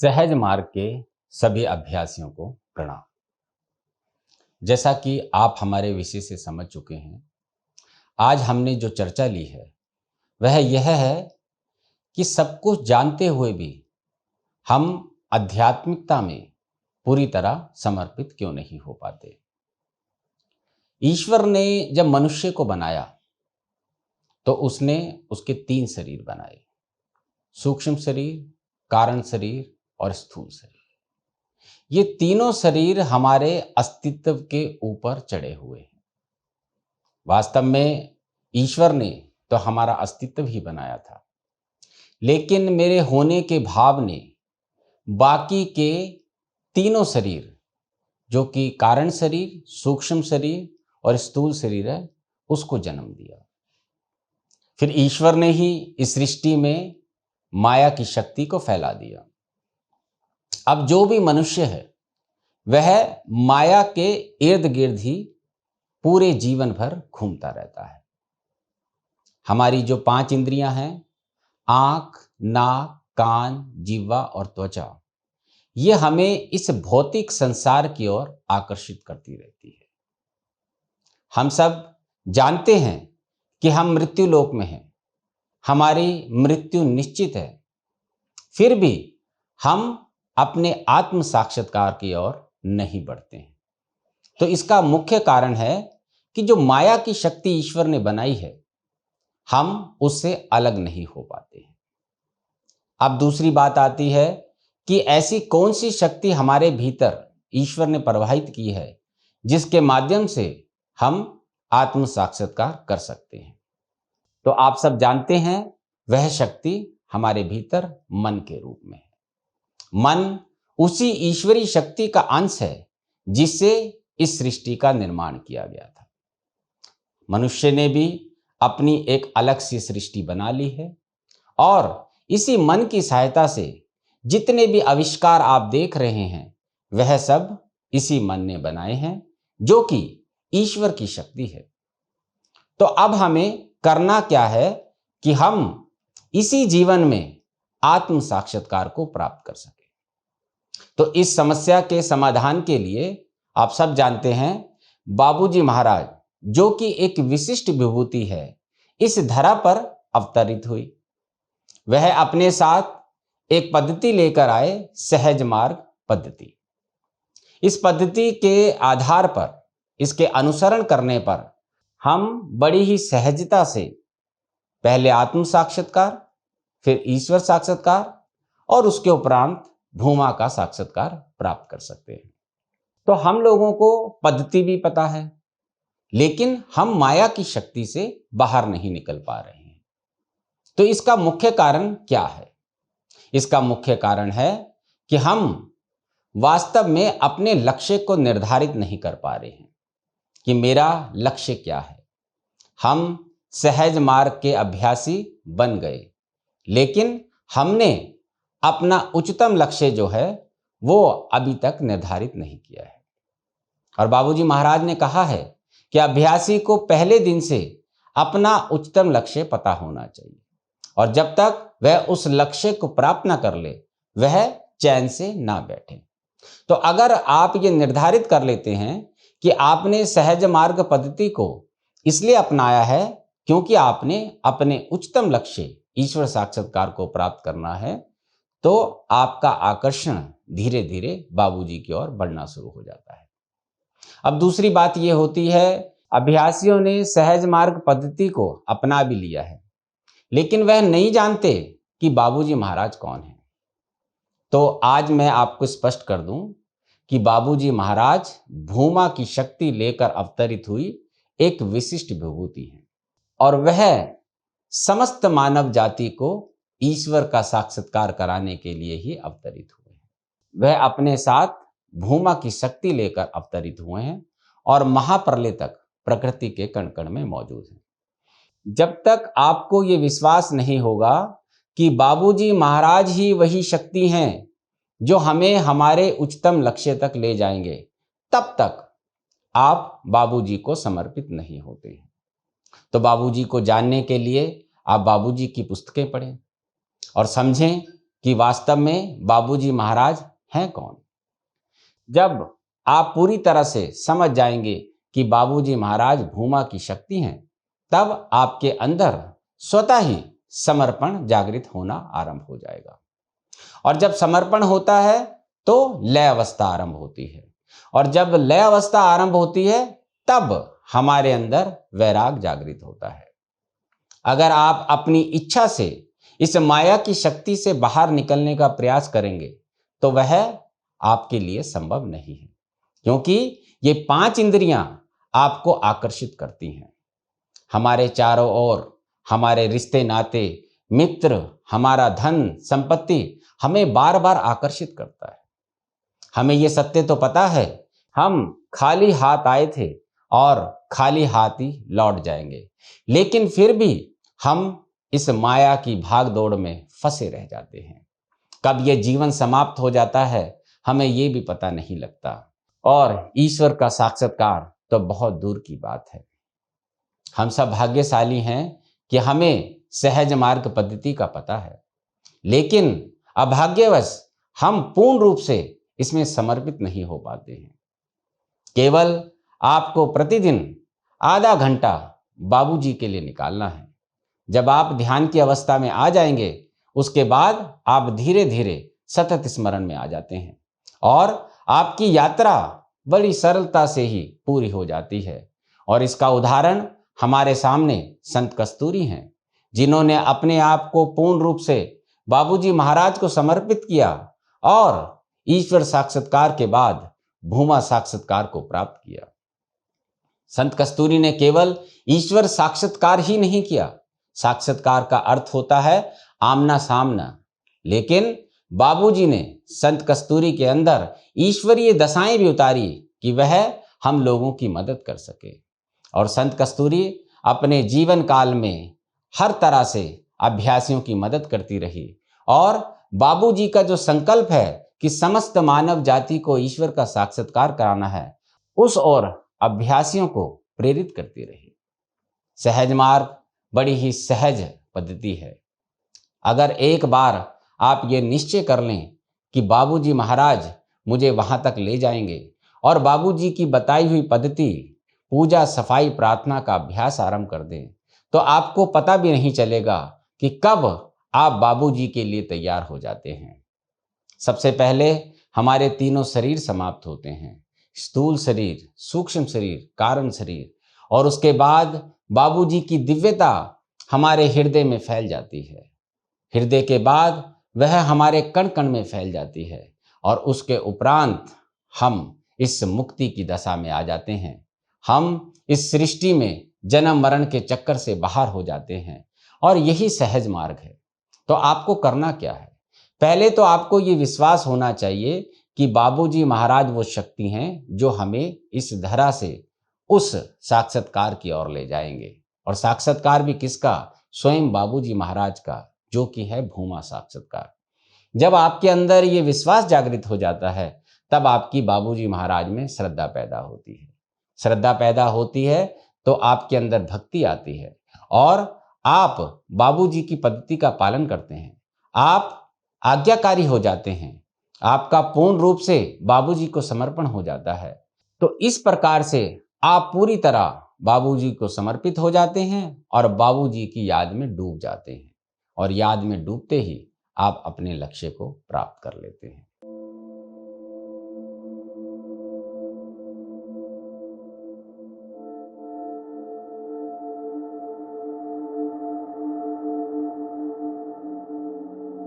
सहज मार्ग के सभी अभ्यासियों को प्रणाम। जैसा कि आप हमारे विषय से समझ चुके हैं, आज हमने जो चर्चा ली है वह यह है कि सब कुछ जानते हुए भी हम आध्यात्मिकता में पूरी तरह समर्पित क्यों नहीं हो पाते। ईश्वर ने जब मनुष्य को बनाया तो उसने उसके 3 शरीर बनाए, सूक्ष्म शरीर, कारण शरीर और स्थूल शरीर। ये तीनों शरीर हमारे अस्तित्व के ऊपर चढ़े हुए हैं। वास्तव में ईश्वर ने तो हमारा अस्तित्व ही बनाया था, लेकिन मेरे होने के भाव ने बाकी के तीनों शरीर, जो कि कारण शरीर, सूक्ष्म शरीर और स्थूल शरीर है, उसको जन्म दिया। फिर ईश्वर ने ही इस सृष्टि में माया की शक्ति को फैला दिया। अब जो भी मनुष्य है वह माया के इर्द गिर्द ही पूरे जीवन भर घूमता रहता है। हमारी जो 5 इंद्रियां हैं, आंख, नाक, कान, जिह्वा और त्वचा, ये हमें इस भौतिक संसार की ओर आकर्षित करती रहती है। हम सब जानते हैं कि हम मृत्यु लोक में हैं, हमारी मृत्यु निश्चित है, फिर भी हम अपने आत्म साक्षात्कार की ओर नहीं बढ़ते हैं। तो इसका मुख्य कारण है कि जो माया की शक्ति ईश्वर ने बनाई है, हम उससे अलग नहीं हो पाते हैं। अब दूसरी बात आती है कि ऐसी कौन सी शक्ति हमारे भीतर ईश्वर ने प्रवाहित की है जिसके माध्यम से हम आत्म साक्षात्कार कर सकते हैं। तो आप सब जानते हैं, वह शक्ति हमारे भीतर मन के रूप में है। मन उसी ईश्वरी शक्ति का अंश है जिससे इस सृष्टि का निर्माण किया गया था। मनुष्य ने भी अपनी एक अलग सी सृष्टि बना ली है और इसी मन की सहायता से जितने भी आविष्कार आप देख रहे हैं, वह सब इसी मन ने बनाए हैं, जो कि ईश्वर की शक्ति है। तो अब हमें करना क्या है कि हम इसी जीवन में आत्म साक्षात्कार को प्राप्त कर सकें। तो इस समस्या के समाधान के लिए आप सब जानते हैं, बाबूजी महाराज, जो कि एक विशिष्ट विभूति है, इस धरा पर अवतरित हुई। वह अपने साथ एक पद्धति लेकर आए, सहज मार्ग पद्धति। इस पद्धति के आधार पर, इसके अनुसरण करने पर हम बड़ी ही सहजता से पहले आत्म साक्षात्कार, फिर ईश्वर साक्षात्कार और उसके उपरांत भूमा का साक्षात्कार प्राप्त कर सकते हैं। तो हम लोगों को पद्धति भी पता है, लेकिन हम माया की शक्ति से बाहर नहीं निकल पा रहे हैं। तो इसका मुख्य कारण क्या है? इसका मुख्य कारण है कि हम वास्तव में अपने लक्ष्य को निर्धारित नहीं कर पा रहे हैं कि मेरा लक्ष्य क्या है। हम सहज मार्ग के अभ्यासी बन गए, लेकिन हमने अपना उच्चतम लक्ष्य जो है वो अभी तक निर्धारित नहीं किया है। और बाबूजी महाराज ने कहा है कि अभ्यासी को पहले दिन से अपना उच्चतम लक्ष्य पता होना चाहिए, और जब तक वह उस लक्ष्य को प्राप्त ना कर ले, वह चैन से ना बैठे। तो अगर आप ये निर्धारित कर लेते हैं कि आपने सहज मार्ग पद्धति को इसलिए अपनाया है क्योंकि आपने अपने उच्चतम लक्ष्य ईश्वर साक्षात्कार को प्राप्त करना है, तो आपका आकर्षण धीरे धीरे बाबूजी की ओर बढ़ना शुरू हो जाता है। अब दूसरी बात यह होती है, अभ्यासियों ने सहज मार्ग पद्धति को अपना भी लिया है, लेकिन वह नहीं जानते कि बाबूजी महाराज कौन है। तो आज मैं आपको स्पष्ट कर दूं कि बाबूजी महाराज भूमा की शक्ति लेकर अवतरित हुई एक विशिष्ट विभूति है, और वह समस्त मानव जाति को ईश्वर का साक्षात्कार कराने के लिए ही अवतरित हुए हैं। वह अपने साथ भूमा की शक्ति लेकर अवतरित हुए हैं और महाप्रलय तक प्रकृति के कण कण में मौजूद हैं। जब तक आपको ये विश्वास नहीं होगा कि बाबूजी महाराज ही वही शक्ति हैं जो हमें हमारे उच्चतम लक्ष्य तक ले जाएंगे, तब तक आप बाबूजी को समर्पित नहीं होते हैं। तो बाबूजी को जानने के लिए आप बाबूजी की पुस्तकें पढ़ें और समझें कि वास्तव में बाबूजी महाराज हैं कौन। जब आप पूरी तरह से समझ जाएंगे कि बाबूजी महाराज भूमा की शक्ति हैं, तब आपके अंदर स्वतः ही समर्पण जागृत होना आरंभ हो जाएगा। और जब समर्पण होता है तो लय अवस्था आरंभ होती है, और जब लय अवस्था आरंभ होती है तब हमारे अंदर वैराग जागृत होता है। अगर आप अपनी इच्छा से इस माया की शक्ति से बाहर निकलने का प्रयास करेंगे तो वह आपके लिए संभव नहीं है, क्योंकि ये 5 इंद्रियां आपको आकर्षित करती हैं। हमारे चारों ओर हमारे रिश्ते नाते, मित्र, हमारा धन संपत्ति हमें बार बार आकर्षित करता है। हमें ये सत्य तो पता है, हम खाली हाथ आए थे और खाली हाथ ही लौट जाएंगे, लेकिन फिर भी हम इस माया की भाग दौड़ में फंसे रह जाते हैं। कब ये जीवन समाप्त हो जाता है हमें ये भी पता नहीं लगता, और ईश्वर का साक्षात्कार तो बहुत दूर की बात है। हम सब भाग्यशाली हैं कि हमें सहज मार्ग पद्धति का पता है, लेकिन अभाग्यवश हम पूर्ण रूप से इसमें समर्पित नहीं हो पाते हैं। केवल आपको प्रतिदिन आधा घंटा बाबूजी के लिए निकालना है। जब आप ध्यान की अवस्था में आ जाएंगे, उसके बाद आप धीरे धीरे सतत स्मरण में आ जाते हैं और आपकी यात्रा बड़ी सरलता से ही पूरी हो जाती है। और इसका उदाहरण हमारे सामने संत कस्तूरी हैं, जिन्होंने अपने आप को पूर्ण रूप से बाबूजी महाराज को समर्पित किया और ईश्वर साक्षात्कार के बाद भूमा साक्षात्कार को प्राप्त किया। संत कस्तूरी ने केवल ईश्वर साक्षात्कार ही नहीं किया। साक्षात्कार का अर्थ होता है आमना सामना, लेकिन बाबूजी ने संत कस्तूरी के अंदर ईश्वरीय दशाएं भी उतारी कि वह हम लोगों की मदद कर सके। और संत कस्तूरी अपने जीवन काल में हर तरह से अभ्यासियों की मदद करती रही, और बाबूजी का जो संकल्प है कि समस्त मानव जाति को ईश्वर का साक्षात्कार कराना है, उस ओर अभ्यासियों को प्रेरित करती रही। सहज मार्ग बड़ी ही सहज पद्धति है। अगर एक बार आप ये निश्चय कर लें कि बाबूजी महाराज मुझे वहां तक ले जाएंगे और बाबूजी की बताई हुई पद्धति पूजा, सफाई, प्रार्थना का अभ्यास आरंभ कर दें, तो आपको पता भी नहीं चलेगा कि कब आप बाबूजी के लिए तैयार हो जाते हैं। सबसे पहले हमारे तीनों शरीर समाप्त होते हैं, स्थूल शरीर, सूक्ष्म शरीर, कारण शरीर, और उसके बाद बाबूजी की दिव्यता हमारे हृदय में फैल जाती है। हृदय के बाद वह हमारे कण कण में फैल जाती है, और उसके उपरांत हम इस मुक्ति की दशा में आ जाते हैं। हम इस सृष्टि में जन्म मरण के चक्कर से बाहर हो जाते हैं, और यही सहज मार्ग है। तो आपको करना क्या है? पहले तो आपको ये विश्वास होना चाहिए कि बाबूजी महाराज वो शक्ति हैं जो हमें इस धरा से उस साक्षात्कार की ओर ले जाएंगे। और साक्षात्कार भी किसका? स्वयं बाबूजी महाराज का, जो कि है भूमा साक्षात्कार। जब आपके अंदर ये विश्वास जागृत हो जाता है, तब आपकी बाबूजी महाराज में श्रद्धा पैदा होती है। श्रद्धा पैदा होती है तो आपके अंदर भक्ति आती है, और आप बाबूजी की पद्धति का पालन करते हैं। आप आज्ञाकारी हो जाते हैं, आपका पूर्ण रूप से बाबूजी को समर्पण हो जाता है। तो इस प्रकार से आप पूरी तरह बाबूजी को समर्पित हो जाते हैं और बाबूजी की याद में डूब जाते हैं, और याद में डूबते ही आप अपने लक्ष्य को प्राप्त कर लेते हैं।